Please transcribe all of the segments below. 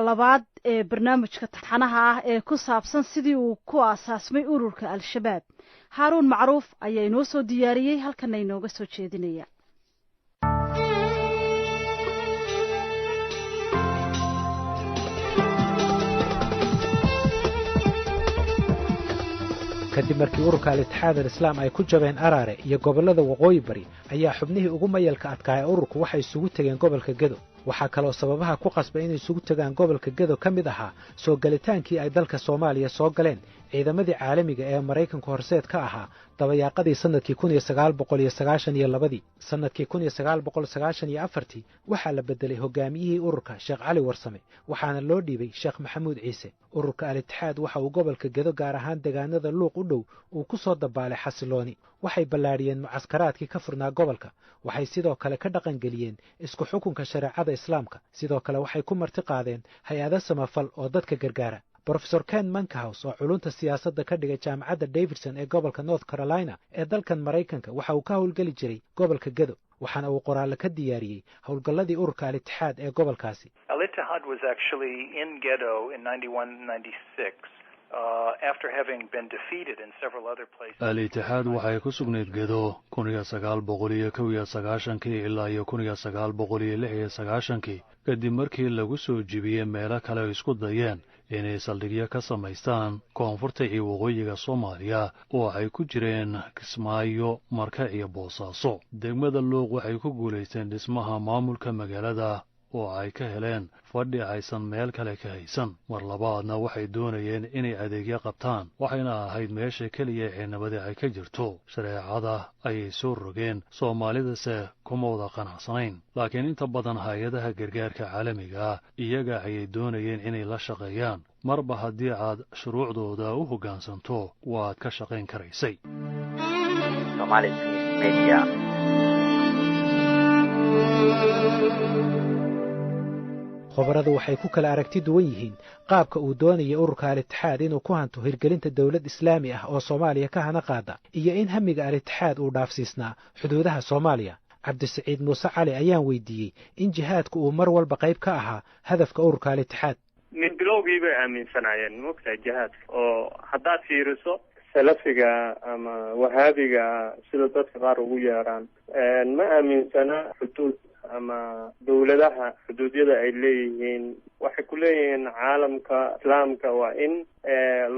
labaad ee barnaamijka taxanaha ah ee ku saabsan sidii uu ku aasaasmay ururka al-shabaab haaruun macruuf ayaa inoo soo diyaariyey halkana inooga soo jeedinaya. kadib markii ururka al-itixaad al-islaam ay ku jabeen Araare iyo gobollada waqooyi bari ayaa xubnihii ugu mayalka adkaaya ururku waxay isugu tageen gobolka Gedo. waxaa kaloo sababaha ku qasbay inay isugu tagaan gobolka Gedo ka mid ahaa soo galitaankii ay dalka Soomaaliya soo galeen ciidamadii caalamiga ee Mareykanka horseed ka ahaa dabayaaqadii sanadkii 1992 sanadkii 1994 waxaa la bedelay hogaamiyihii ururka Sheekh Cali Warsame waxaana loo dhiibay Sheekh Maxamuud Ciise. ururka al-itixaad waxa uu gobolka Gedo gaar ahaan deegaanada Luuq u dhow uu ku soo dabaalay xasilooni. waxay ballaariyeen mucaskaraadkii ka furnaa gobolka. waxay sidoo kale ka dhaqan geliyeen isku xukunka shareecada islaamka. sidoo kale waxay ku marti qaadeen hay-ado samafal oo dadka gargaara. Professor Ken Mankerhouse oo culunta siyaasadda ka dhigay jaamacadda Davidson ee gobolka North Carolina ee dalkan Mareykanka waxa uu ka howlgeli jiray gobolka Gedo waxaana uu qoraal ka diyaariyay howlgalladii ururka al-itixaad ee gobolkaasi. Al-Ittihad was actually in Gedo in 91-96 after having been defeated in several other places. Al-Ittihad waxay ku sugnayd Gedo 1991 ilaa 1996 kadib markii lagu soo jibiyay meelo kale oo isku dayeen inay saldhigyo ka samaystaan koonfurta iyo waqooyiga Soomaaliya oo ay ku jireen Kismaayo, Marka iyo Boosaaso. degmada Luuq waxay ku guuleysteen dhismaha maamulka magaalada oo ay ka heleen fadhi aysan meel kale ka haysan. mar labaadna waxay doonayeen inay adeegyo qabtaan waxayna ahayd meesha keliya ee nabad ay ka jirto. shareecada ayay soo rogeen Soomaalidase kuma wada qanacsanayn laakiin inta badan hay'adaha gargaarka caalamiga iyaga ayay doonayeen inay la shaqeeyaan. marba haddii aad shuruucdooda u hoggaansanto waad ka shaqayn karaysay. Somali Media khubaradu waxay ku kala aragti duwan yihiin qaabka uu doonaya ururka al-itixaad inuu ku hanto hirgelinta dawlad islaami ah oo Soomaaliya ka hana qaada iyo in hamiga al-itixaad uu dhaafsiisnaa xuduudaha Soomaaliya. Cabdisiciid Muuse Cali ayaan weydiiyey in jihaadku uu mar walba qayb ka ahaa hadafka ururka al-itixaad. min bilowgii bay aaminsanayeen moogtahay jihaadka oo haddaad fiiriso salafiga ama wahaabiga sida dadka qaar ugu yeeraan ma aaminsana xuduud ama dawladaha xuduudyada ay leeyihiin. waxay ku leeyihiin caalamka islaamka waa in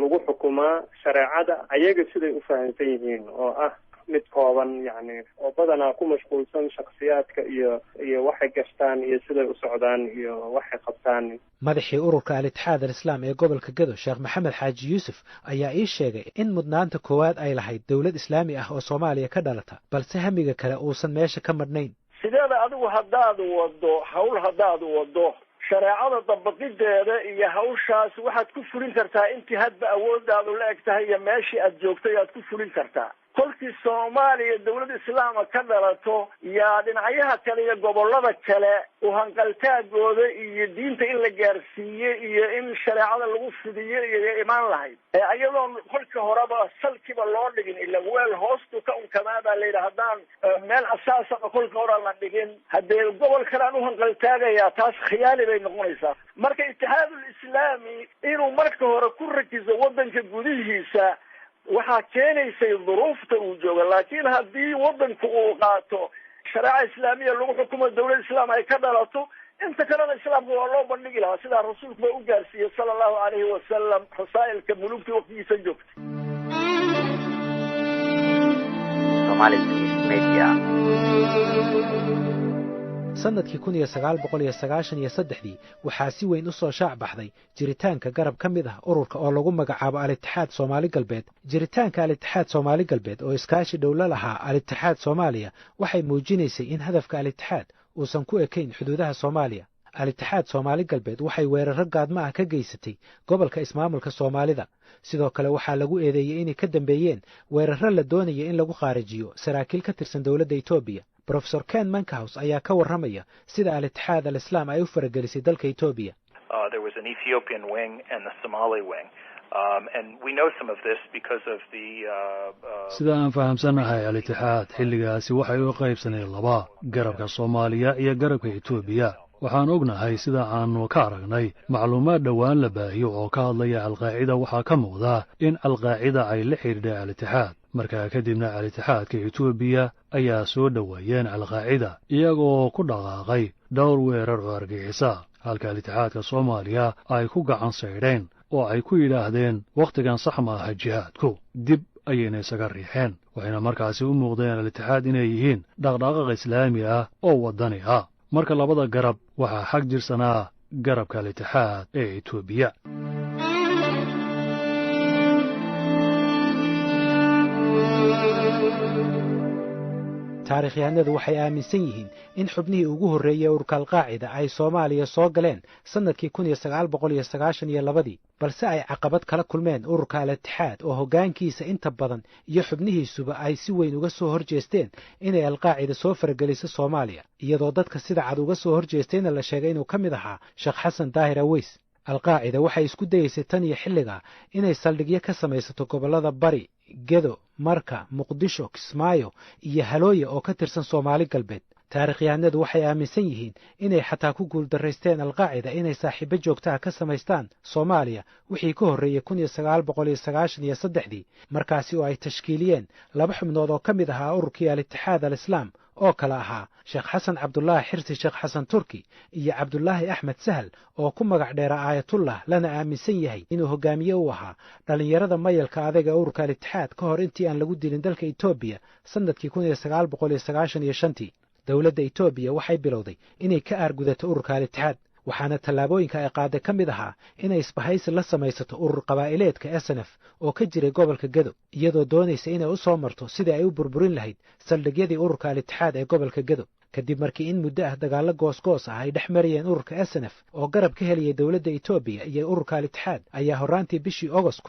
lagu xukumaa shareecada ayaga siday u fahansan yihiin oo ah mid kooban yani oo badanaa ku mashquulsan shakhsiyaadka iyo waxay gashtaan iyo siday u socdaan iyo waxay qabtaan. madaxii ururka al-itixaad al-islaam ee gobolka Gedo Sheekh Maxamed Xaaji Yuusuf ayaa ii sheegay in mudnaanta koowaad ay lahayd dawlad islaami ah oo Soomaaliya ka dhalata balse hamiga kale uusan meesha ka madhnayn. sideeda adigu haddaad wado shareecada dabaqideeda iyo hawshaas waxaad ku fulin kartaa intii hadba awoodaadu la eg tahay iyo meeshii aad joogtay aad ku fulin kartaa. kolkii Soomaaliya dawladda islaamka ka dhalato yaa dhinacyaha kale iyo gobollada kale u hanqaltaagooda iyo diinta in la gaarsiiyo iyo in shareecada lagu fidiyo iyo imaan lahayd iyadoo kolkii horeba salkiba loo dhigin ila weel hoostu ka unkamaa baa la yidhaha haddaan meel asaasaba kolkii hore la dhigin haddee gobol kale aan u hanqaltaagayaa taas khiyaali bay noqonaysaa. marka itixaadul islaami inuu marka hore ku rakiso waddanka gudihiisa waxaa keenaysay duruufta uu jooga laakiin haddii waddanku uu qaato shareeca islaamiya lagu xukumo dawlad islaam ay ka dhalato inta kalena islaamka waa loo bandhigi lahaa sidaa rasuulku baa u gaarsiiyey sala allahu calayhi wasalam rasaa'ilka mulugtii waqtigiisa joogtay. Somali Media sanadkii 1993 waxaa si weyn u soo shaac baxday jiritaanka garab ka mid ah ururka oo lagu magacaabo al-itixaad Soomaali Galbeed. jiritaanka al-itixaad Soomaali Galbeed oo iskaashi dawla lahaa al-itixaad Soomaaliya waxay muujinaysay in hadafka al-itixaad uusan ku ekayn xuduudaha Soomaaliya. al-itixaad Soomaali Galbeed waxay weeraro gaadma ah ka geysatay gobolka ismaamulka Soomaalida. sidoo kale waxaa lagu eedeeyay inay ka dambeeyeen weeraro la doonayay in lagu qaarijiyo saraakiil ka tirsan dawladda Itoobiya. Professor Ken Mankerhouse ayaa ka warramaya sida al-itixaad al-islaam ay u faragelisay dalka Itoobiya. There was an Ethiopian wing and the Somali wing. And we know some of this because of the sida aan fahamsanahay al-itixaad xilligaasi waxay u qaybsaneen laba garabka Soomaaliya iyo garabka Itoobiya waxaan ognahay sida aanu ka aragnay macluumaad dhawaan la baahiyo oo ka hadlaya al-qaacida waxaa ka muuqda in al-qaacida ay la xiriirtay al-itixaad markaa kadibna al-itixaadka Itoobiya ayaa soo dhaweeyeen al-qaacida iyagoo ku dhaqaaqay dhowr weerar oo argagixisa halka al-itixaadka Soomaaliya ay ku gacan saydheen oo ay ku yidhaahdeen wakhtigan sax ma aha jihaadku dib ayayna isaga riixeen waxayna markaasi u muuqdeen al-itixaad inay yihiin dhaqdhaqaaq islaami ah oo waddani ah marka labada garab waxaa xag jirsanaa garabka al-itixaad ee Itoobiya taariikhyahanadu waxay aaminsan yihiin in xubnihii ugu horreeyey ururka al-qaacida ay Soomaaliya soo galeen sanadkii 1992 balse ay caqabad kala kulmeen ururka al-itixaad oo hoggaankiisa inta badan iyo xubnihiisuba ay si weyn uga soo horjeesteen inay al-qaacida soo farageliso Soomaaliya iyadoo dadka sida cad uga soo horjeestayna la sheegay inuu ka mid ahaa Sheekh Xasan Daahir Aweys al-qaacida waxay isku dayeysay tan iyo xilliga inay saldhigyo ka samaysato gobollada bari Gedo Marka Muqdisho Kismaayo iyo Halooya oo ka tirsan Soomaali galbeed taariikhyahanadu waxay aaminsan yihiin inay xataa ku guuldarraysteen al-qaacida inay saaxiibo joogtaha ka samaystaan Soomaaliya wixii ka horreeyay 1993 markaasi oo ay tashkiiliyeen laba xubnood oo ka mid ahaa ururkii al-itixaad al-islaam oo kala ahaa Sheekh Xasan Cabdullaahi Xirsi Sheekh Xasan Turki iyo Cabdullaahi Axmed Sahal oo ku magac dheera Aayatullah lana aaminsan yahay inuu hogaamiye u ahaa dhalinyarada mayalka adag ee ururka al-itixaad ka hor intii aan lagu dilin dalka Itoobiya sanadkii 1995 dawladda Itoobiya waxay bilowday inay ka aargudato ururka al-itixaad waxaana tallaabooyinka ay qaaday ka mid ahaa inay isbahaysi la samaysato urur qabaa'ileedka SNF oo ka jiray gobolka Gedo iyadoo doonaysa inay u soo marto sidii ay u burburin lahayd saldhigyadii ururka al-itixaad ee gobolka Gedo kadib markii in muddo ah dagaalo goosgoos ah ay dhex marayeen ururka SNF oo garab ka heliyay dawladda Itoobiya iyo ururka al-itixaad ayaa horaantii bishii August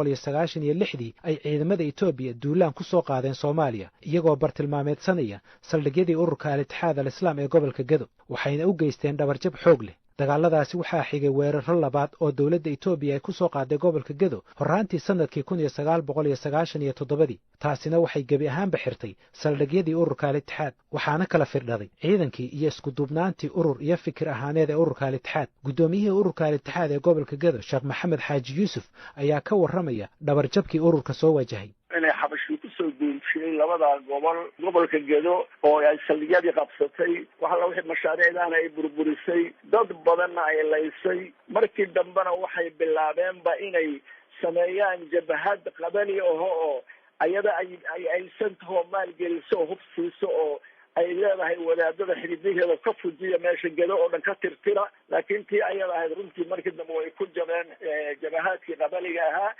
1996 ay ciidamada Itoobiya duulaan ku soo qaadeen Soomaaliya iyagoo bartilmaameedsanaya saldhigyadii ururka al-itixaad al-islaam ee gobolka Gedo waxayna u geysteen dhabarjab xoog leh dagaaladaasi waxaa xigay weeraro labaad oo dawladda Itoobiya ay ku soo qaaday gobolka Gedo horaantii sanadkii 1997 taasina waxay gebi ahaanba xirtay saldhigyadii ururka al-itixaad waxaana kala firdhaday ciidankii iyo isku duubnaantii urur iyo fikir ahaaneed ee ururka al-itixaad gudoomiyihii ururka al-itixaad ee gobolka Gedo Sheekh Maxamed Xaaji Yuusuf ayaa ka warramaya dhabarjabkii ururka soo wajahay inay xabashu ku soo guulshiyay labada gobolka Gedo oo ay saldhigyadii qabsatay waxa la wixii mashaariicdan ay burburisay dad badanna ay laysay markii dambena waxay bilaabeenba inay sameeyaan jabhad qabali oo ayada ay santo maalgeliso oo hubsiiso oo ay leedahay wadaadada xiriidaheeda ka fujiya meesha Gedo oo dhan ka tirtira laakiin tii ayada ahayd runtii markii dambe way ku jabeen jabhadkii qabaliga ahaa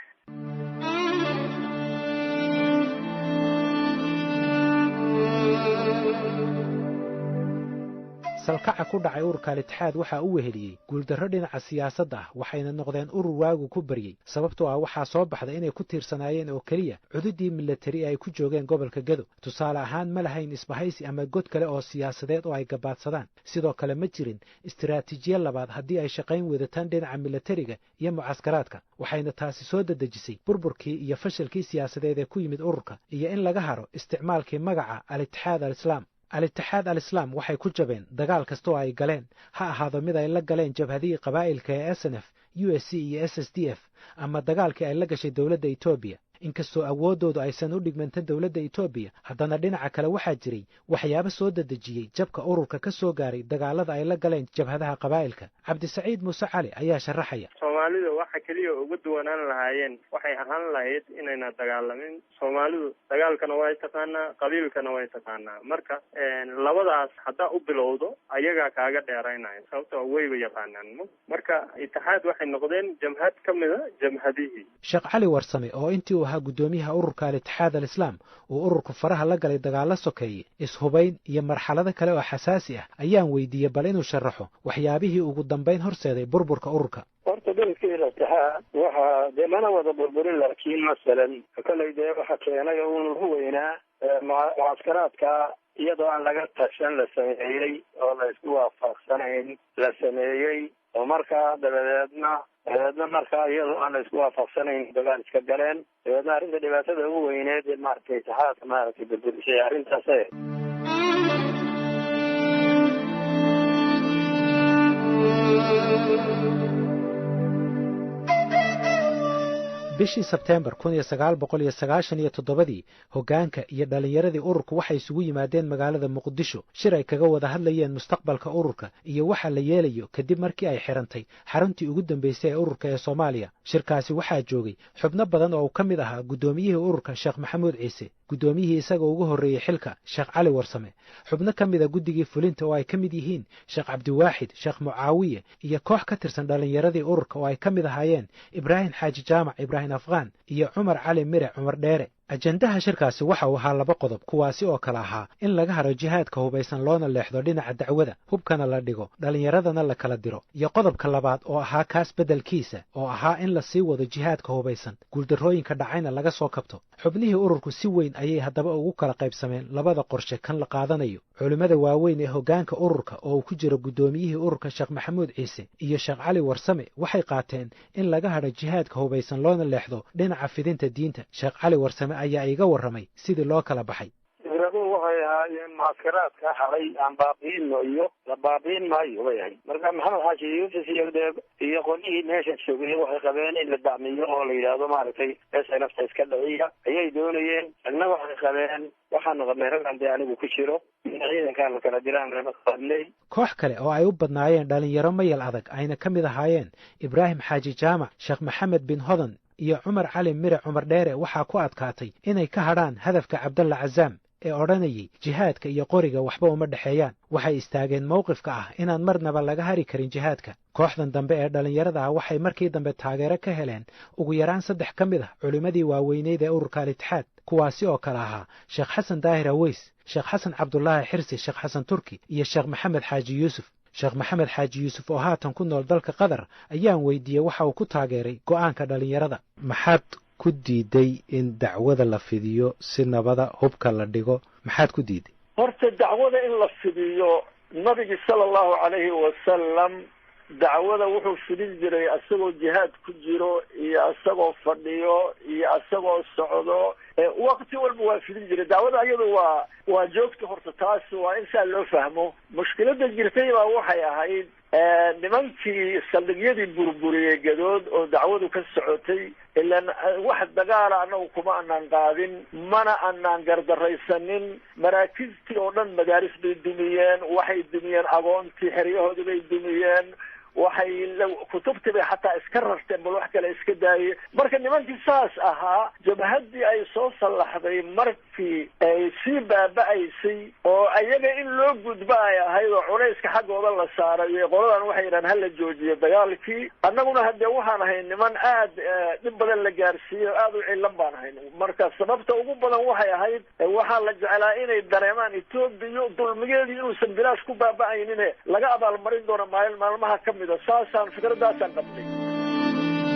salkaca ku dhacay ururka al-itixaad waxaa u weheliyey guuldarro dhinaca siyaasadda ah waxayna noqdeen urur waagu ku baryey sababtoo ah waxaa soo baxday inay ku tiirsanaayeen oo keliya cududii milatari ay ku joogeen gobolka Gedo tusaale ahaan ma lahayn isbahaysi ama god kale oo siyaasadeed oo ay gabaadsadaan sidoo kale ma jirin istiraatiijiye labaad haddii ay shaqayn wadataan dhinaca milatariga iyo mucaskaraadka waxayna taasi soo dadejisay burburkii iyo fashilkii siyaasadeed ee ku yimid ururka iyo in laga haro isticmaalkii magaca al-itixaad al-islaam al-itixaad al-islaam waxay ku jabeen dagaal kasta oo ay galeen ha ahaado mid ay la galeen jabhadihii qabaa'ilka ee SNF USC iyo SSDF ama dagaalkii ay la gashay dawladda Itoobiya inkastoo awooddoodu aysan u dhigmantan dawladda Itoobiya haddana dhinaca kale waxaa jiray waxyaabo soo dadejiyey jabka ururka ka soo gaaray dagaalada ay la galeen jabhadaha qabaa'ilka Cabdisaciid Muuse Cali ayaa sharaxaya Soomaalidu waxa kaliya ugu duwanaan lahaayeen waxay ahaan lahayd inayna dagaalamin Soomaalidu dagaalkana way taqaanaa qabiilkana way taqaanaa marka labadaas hadda u bilowdo ayaga kaaga dheeraynaya sababtoo wayba yaqaanaan marka itixaad waxay noqdeen jamhad kamida jamhadihii Sheekh Cali Warsame oo intii uu ahaa gudoomiyaha ururka al-itixaad al-islaam uu ururku faraha la galay dagaalo sokeeye ishubayn iyo marxalado kale oo xasaasi ah ayaan weydiiyey bal inuu sharaxo waxyaabihii ugu dambeyn horseeday burburka ururka horta dalkii al-itixaad waxaa dee mana wada burburin laakiin masalan kolay dee waxa keenay uun ugu weynaa mucaskaraadka iyadoo aan laga tashan la sameeyey oo la isku waafaqsanayn la sameeyey oo markaa dabadeedna dabeedna markaa iyadoo aan la isku waafaqsanayn dagaal iska galeen dabeedna arrinta dhibaatada ugu weyneed ee maaragtay itixaadka maaragtay burburisay arrintaas. bishii Sebteembar 1997 hoggaanka iyo dhalinyaradii ururku waxay isugu yimaadeen magaalada Muqdisho shir ay kaga wada hadlayeen mustaqbalka ururka iyo waxa la yeelayo kadib markii ay xirantay xaruntii ugu dambeysay ee ururka ee Soomaaliya. shirkaasi waxaa joogay xubno badan oo ka mid ahaa gudoomiyihii ururka Sheekh Maxamuud Ciise, gudoomiyihii isaga ugu horeeyay xilka Sheekh Cali Warsame, xubno ka mid ah guddigii fulinta oo ay ka mid yihiin Sheekh Cabdiwaaxid, Sheekh Mucaawiye iyo koox ka tirsan dhalinyaradii ururka oo ay ka mid ahaayeen Ibraahim Xaaji Jaamac Ibraahim Afqaan iyo Cumar Cali Mire Cumar Dheere. ajandaha shirkaasi waxa uu ahaa 2 qodob, kuwaasi oo kala ahaa in laga haro jihaadka hubaysan loona leexdo dhinaca dacwada, hubkana la dhigo, dhalinyaradana la kala diro, iyo qodobka labaad oo ahaa kaas bedelkiisa oo ahaa in la sii wado jihaadka hubaysan, guuldarrooyinka dhacayna laga soo kabto. xubnihii ururku si weyn ayay haddaba ugu kala qaybsameen labada qorshe kan la qaadanayo. culimada waaweyn ee hoggaanka ururka oo uu ku jiro gudoomiyihii ururka Sheekh Maxamuud Ciise iyo Sheekh Cali Warsame waxay qaateen in laga haro jihaadka hubaysan loona leexdo dhinaca fidinta diinta. Sheekh Cali Warsame ayaa iga warramay sidii loo kala baxay. waxay ahaayeen mucskaraadka xalay aan baabi'ino iyo la baabi'in maayo way ahayd. marka maxamed xaaji yuusuf iyo qolihii meesha joogay waxay qabeen in la dacmiyo oo la yidhaahdo maaragtay nafta iska dhaciya ayay doonayeen. anna waxay qabeen waxaanu qabnay raggan dee anigu ku jiro ciidankaan la kala diraan reeba qaadley. koox kale oo ay u badnaayeen dhalinyaro mayal adag ayna ka mid ahaayeen Ibraahim Xaaji Jaamac, Sheekh Maxamed bin Hodan iyo Cumar Cali Mire Cumar Dheere waxaa ku adkaatay inay ka hadhaan hadafka Cabdalla Cazaam ee odhanayay jihaadka iyo qoriga waxba uma dhexeeyaan. waxay istaageen mowqifka ah inaan marnaba laga hari karin jihaadka. kooxdan dambe ee dhalinyarada ah waxay markii dambe taageero ka heleen ugu yaraan 3 ka mid ah culimadii waaweyneyd ee ururka al-Itixaad, kuwaasi oo kala ahaa Sheekh Xasan Daahir Aweys, Sheekh Xasan Cabdullaahi Xirsi, Sheekh Xasan Turki iyo Sheekh Maxamed Xaaji Yuusuf. Sheekh Maxamed Xaaji Yuusuf oo haatan ku nool dalka Qatar ayaan weydiiyey waxa uu ku taageeray go'aanka dhalinyarada. maxaad ku diiday in dacwada la fidiyo si nabada hubka la dhigo? maxaad ku diiday? horta dacwada in la fidiyo nabigi sallallahu alayhi wasallam dacwada wuxuu fidin jiray asagoo jihaad ku jiro iyo asagoo fadhiyo iyo asagoo socdo waqti walba waa fidin jiray. dacwada iyadu waa joogta. horta taas waa in saa loo fahmo. mushkilada jirtay baa waxay ahayd nimankii saldhigyadii burburiyey gadood oo dacwadu ka socotay ilaan wax dagaala anagu kuma anaan qaadin mana anaan gardaraysanin. maraakistii oo dhan madaaris bay dumiyeen, waxay dumiyeen agoontii xeryahoodii bay dumiyeen, waxay kutubtii bay xataa iska rarteen bal wax kale iska daayeen. marka nimankii saas ahaa jabhaddii ay soo sallaxday markii ay sii baaba'aysay oo ayaga in loo gudba ay ahayd oo culayska xaggooda la saaray qoladan waxay yidhahan hala joojiyo dagaalkii. annaguna haddee waxaan ahay niman aad dhib badan la gaarsiiyo aad u cilan baan ahay. marka sababta ugu badan waxay ahayd waxaa la jeclaa inay dareemaan Etoobiya dulmigeedii inuusan bilaash ku baaba'aynine laga abaalmarin doono maalmaha ka mida. saasaan fikradaasaan qabtay.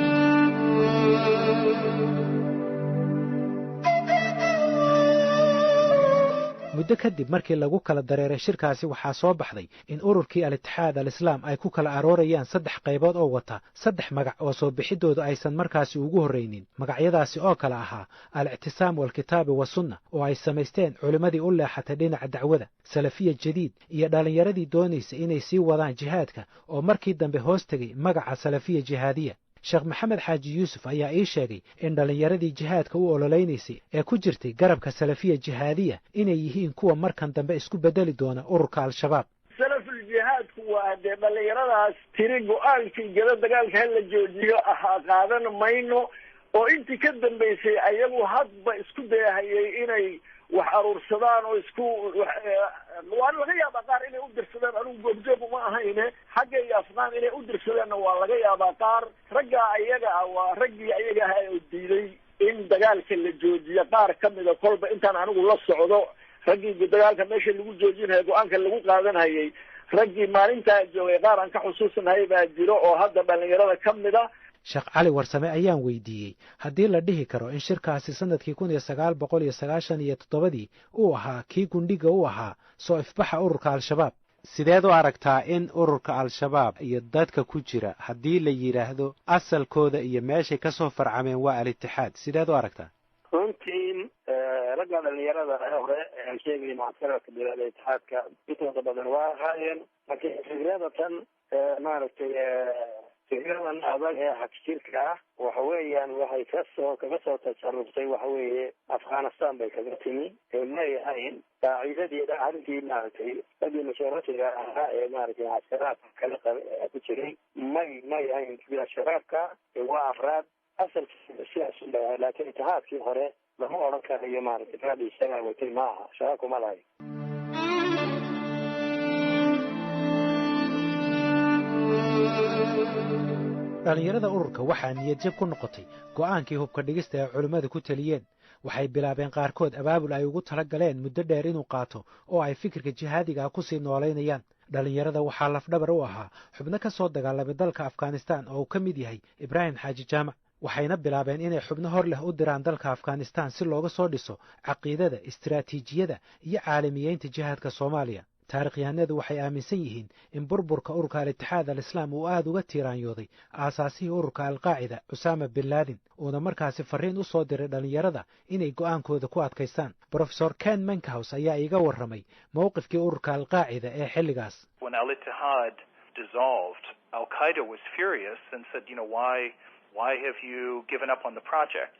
muddo kadib markii lagu kala dareeray shirkaasi waxaa soo baxday in ururkii al-Itixaad al-Islaam ay ku kala aroorayaan 3 qaybood oo wata 3 magac oo soo bixidoodu aysan markaasi ugu horreynin. magacyadaasi oo kala ahaa al-Ictisaam wal-Kitaabi was-Sunna oo ay samaysteen culimadii u leexatay dhinaca dacwada, Salafiya Jadiid iyo dhalinyaradii doonaysa inay sii wadaan jihaadka oo markii dambe hoos tegay magaca Salafiya Jihaadiya. Sheekh Maxamed Xaaji Yuusuf ayaa ii sheegay in dhalinyaradii jihaadka u ololeynaysay ee ku jirtay garabka Salafiya Jihaadiya inay yihiin kuwa markan dambe isku bedeli doona ururka al-Shabaab. salaful jihaadku waa dee dhalinyaradaas tiri go-aankii gada dagaalka hala joojiyo ahaa qaadan mayno oo intii ka dambaysay ayagu hadba isku dayahayay inay wax aruursadaan oo isku waa laga yaabaa qaar inay u dirsadeen. anigu goobjoog uma ahayne xagga iyo Afqaan inay u dirsadeenna waa laga yaabaa qaar. raggaa ayaga ah waa raggii ayaga ahaa oo diiday in dagaalka la joojiyo. qaar ka mida kolba intaan anigu la socdo raggii dagaalka meesha lagu joojinaya go-aanka lagu qaadanhayay raggii maalintaa joogay qaar aan ka xusuusanahay baa jiro oo hadda dhalinyarada ka mid a. Sheekh Cali Warsame ayaan weydiiyey haddii la dhihi karo in shirkaasi sanadkii 1997 uu ahaa kii gundhiga u ahaa soo ifbaxa ururka al-Shabaab. sideed u aragtaa in ururka al-shabaab iyo dadka ku jira haddii la yidhaahdo asalkooda iyo meeshay kasoo farcameen waa al-itixaad sideed u aragtaa runtii ragga dhalinyarada hore aan sheegay mucaskarka bilada itixaadka intooda badan waa ahaayeen laakiin fikradatan maaragtay fikradan adag ee xagjirka ah waxa weeyaan waxay kaga soo tasarruftay waxa weeye afghanistan bay kaga timi may ahayn qaacidadeeda arrintii maaragtay raggii mashaaratiga ahaa ee maaragtay mucaskaraadka kale ku jiray may ahayn shabaabka waa afraad asalkiisa sidaas u dhahay laakiin itixaadkii hore lama odhan karayo maaragtay raadii isagaa watay ma aha shabaabku ma lahay dhalinyarada ururka waxaa niyadjab ku noqotay go'aankii hubka dhigista ee culimmadu ku taliyeen waxay bilaabeen qaarkood abaabul ay ugu tala galeen muddo dheer inuu qaato oo ay fikirka jihaadiga ah kusii noolaynayaan dhalinyarada waxaa lafdhabar u ahaa xubno ka soo dagaalamay dalka afghanistan oo uu ka mid yahay ibraahim xaaji jaamac waxayna bilaabeen inay xubno hor leh u diraan dalka afghanistan si looga soo dhiso caqiidada istiraatiijiyada iyo caalamiyeynta jihaadka soomaaliya taarikhyahanadu waxay aaminsan yihiin in burburka ururka al-itixaad al-islaam uu aad uga tiiraanyooday aasaasihii ururka alqaacida cusaama bin laadin uuna markaasi farriin u soo diray dhalinyarada inay go'aankooda ku adkaystaan brofesor ken menkhaus ayaa iiga warramay mowqifkii ururka alqaacida ee xilligaas Why have you given up on the project?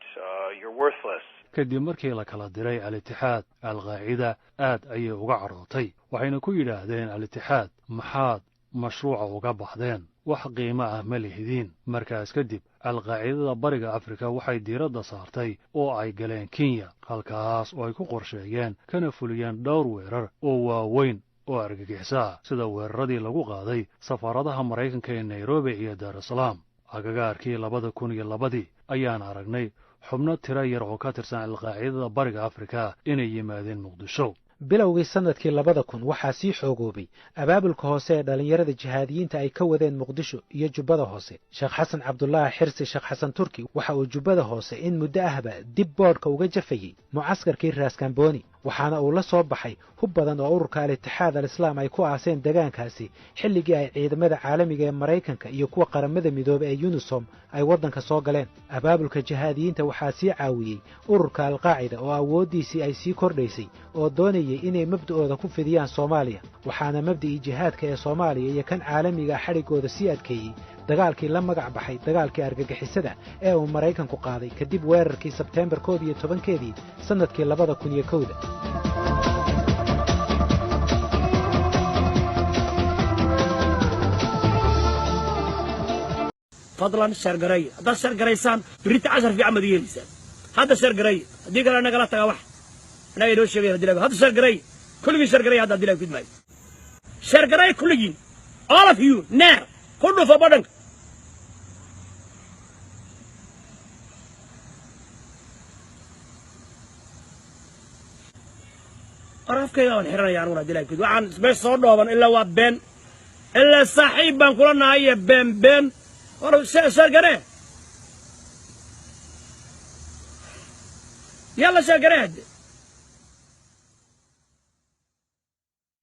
You're worthless. kadib markii la kala diray al-itixaad al-qaacida aad ayay uga carootay waxayna ku yidhaahdeen al-itixaad maxaad mashruuca uga baxdeen wax qiimo ah ma lihidiin markaas kadib al-qaacidada bariga afrika waxay diiradda saartay oo ay galeen kenya halkaas oo ay ku qorsheeyeen kana fuliyeen dhowr weerar oo waaweyn oo argagixisa ah sida weeraradii lagu qaaday safaaradaha maraykanka ee nairobi iyo daarusalaam agagaarkii 2002 ayaan aragnay xubno tiro yar oo ka tirsan al-qaacidada bariga afrika inay yimaadeen muqdisho bilowgii sanadkii 2000 waxaa sii xoogoobay abaabulka hoose ee dhalinyarada jihaadiyiinta ay ka wadeen muqdisho iyo jubbada hoose sheekh xasan cabdullaahi xirsi sheekh xasan turki waxa uu jubbada hoose in muddo ahba dib boodhka uga jafayey mucaskarkii raaskambooni waxaana uu la soo baxay hub badan oo ururka al-itixaad al-islaam ay ku aaseen deegaankaasi xilligii ay ciidamada caalamiga ee maraykanka iyo kuwa qaramada midoobay ee unisom ay waddanka soo galeen abaabulka jihaadiyiinta waxaa sii caawiyey ururka al-qaacida oo awooddiisii ay sii kordhaysay oo doonayay inay mabda'ooda ku fidiyaan soomaaliya waxaana mabda'ii jihaadka ee soomaaliya iyo kan caalamiga xadhiggooda sii adkeeyey dagaalkii la magac baxay dagaalkii argagixisada ee uu maraykanku qaaday kadib weerarkii sebteembar 11 sannadkii 2001 فضلا شرقرية هذا شرقريسان بريت 10 في عمد يلسان هذا شرقرية هدي قال أنا قلت واحد أنا يدوش شيء هذا شرقرية كل شرقرية هذا دلائل في دماغي شرقرية كل جين all of you نار كله في بدنك أعرف كيف الحرة يعرفون دلائل كده وعن بس صورنا إلا وبين إلا صاحب بان كلنا هي بين ورا شرقرية يلا شرقرية